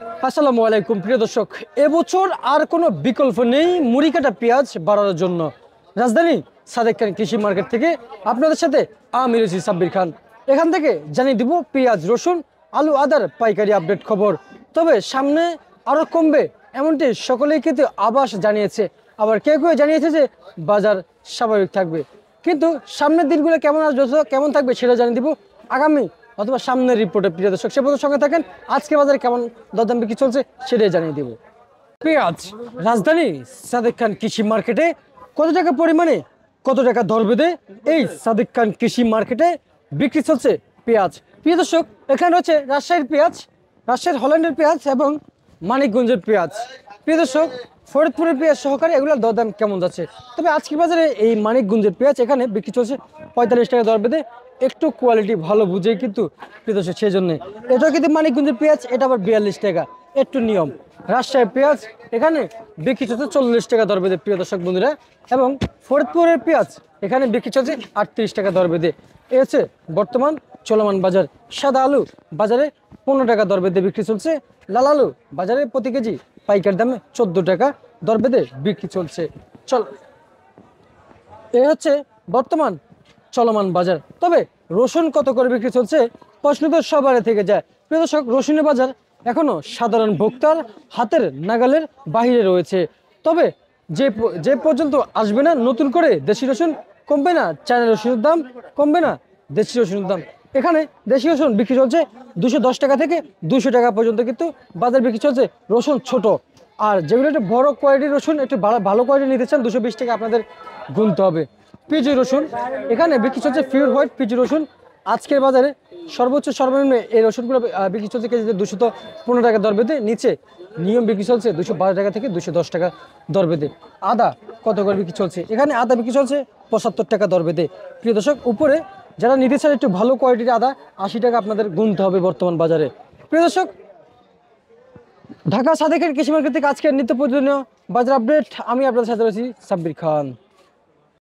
আসসালামু আলাইকুম প্রিয় দর্শক, এবছর আর কোনো বিকল্প নেই মুড়ি কাটা পেঁয়াজ বাড়ানোর জন্য। রাজধানী সাদেক খান কৃষি মার্কেট থেকে আপনাদের সাথে আমি রয়েছি সাব্বির খান। এখান থেকে জানিয়ে দিব পেঁয়াজ, রসুন, আলু, আদার পাইকারি আপডেট খবর। তবে সামনে আরও কমবে এমনটি সকলেই কিন্তু আভাস জানিয়েছে, আবার কেউ কেউ জানিয়েছে যে বাজার স্বাভাবিক থাকবে। কিন্তু সামনের দিনগুলো কেমন আসবে, কেমন থাকবে সেটা জানিয়ে দিব আগামী অথবা সামনের রিপোর্টে। প্রিয় দর্শক, সে পর্যন্ত সঙ্গে থাকেন। আজকে বাজারে কেমন দরদাম বিক্রি চলছে সেটাই জানিয়ে দেব। পেঁয়াজ রাজধানী সাদেক খান কৃষি মার্কেটে কত টাকা পরিমাণে, কত টাকা দর বেঁধে এই সাদেক খান কৃষি মার্কেটে বিক্রি চলছে পেঁয়াজ। প্রিয় দর্শক, এখানে রয়েছে রাজশাহীর পেঁয়াজ, রাজশাহীর হল্যান্ডের পেঁয়াজ এবং মানিকগঞ্জের পেঁয়াজ। প্রিয় দর্শক, ফরিদপুরের পেঁয়াজ সহকারে এগুলোর দরদাম কেমন যাচ্ছে। তবে আজকের বাজারে এই মানিকগঞ্জের পেঁয়াজ এখানে বিক্রি চলছে 45 টাকা দর বেঁধে, একটু কোয়ালিটি ভালো বুঝেই কিন্তু প্রিয় দর্শক, সেই জন্যে এটাও কিন্তু মানিকগঞ্জের পেঁয়াজ, এটা আবার 42 টাকা, একটু নিয়ম। রাজশাহীর পেঁয়াজ এখানে বিক্রি চলছে 40 টাকা দর বেঁধে প্রিয় দর্শক বন্ধুরা, এবং ফরিদপুরের পেঁয়াজ এখানে বিক্রি চলছে 38 টাকা দর বেঁধে। এ হচ্ছে বর্তমান চলমান বাজার। সাদা আলু বাজারে 15 টাকা দর বেঁধে বিক্রি চলছে, লাল আলু বাজারে প্রতি কেজি পাইকারি দামে 14 টাকা দর বেঁধে বিক্রি চলছে। এ হচ্ছে বর্তমান চলমান বাজার। তবে রসুন কত করে বিক্রি চলছে প্রশ্ন তো সবার থেকে যায়। প্রিয় দর্শক, রসুনের বাজার এখনো সাধারণ ভোক্তার হাতের নাগালের বাহিরে রয়েছে। তবে যে পর্যন্ত আসবে না নতুন করে দেশি রসুন, কমবে না চায়না রসুনের দাম, কমবে না দেশি রসুনের দাম। এখানে দেশি রসুন বিক্রি চলছে 210 টাকা থেকে 200 টাকা পর্যন্ত, কিন্তু বাজার বিক্রি চলছে রসুন ছোট। আর যেগুলো একটু বড় কোয়ালিটির রসুন, একটু ভালো কোয়ালিটি নিতে চান, 220 টাকা আপনাদের গুনতে হবে। পিজি রসুন এখানে বিক্রি চলছে পিওর হোয়াইট পিজি রসুন। আজকের বাজারে সর্বোচ্চ সর্বনিম্ন এই রসুনগুলো বিক্রি চলছে কেজিতে 215 টাকা দর বেঁধে, নিচে নিয়ম বিক্রি চলছে 212 টাকা থেকে 210 টাকা দর বেঁধে। আদা কত করে বিক্রি চলছে, এখানে আদা বিক্রি চলছে 75 টাকা দর বেঁধে। প্রিয় দর্শক, উপরে যারা নিতে চান একটু ভালো কোয়ালিটির আদা, 80 টাকা আপনাদের গুনতে হবে বর্তমান বাজারে। প্রিয় দর্শক, ঢাকা সাদেকের কৃষি মার্কেট থেকে আজকের নিত্য প্রয়োজনীয় বাজার আপডেট আমি আপনাদের সাথে রয়েছি সাব্বির খান।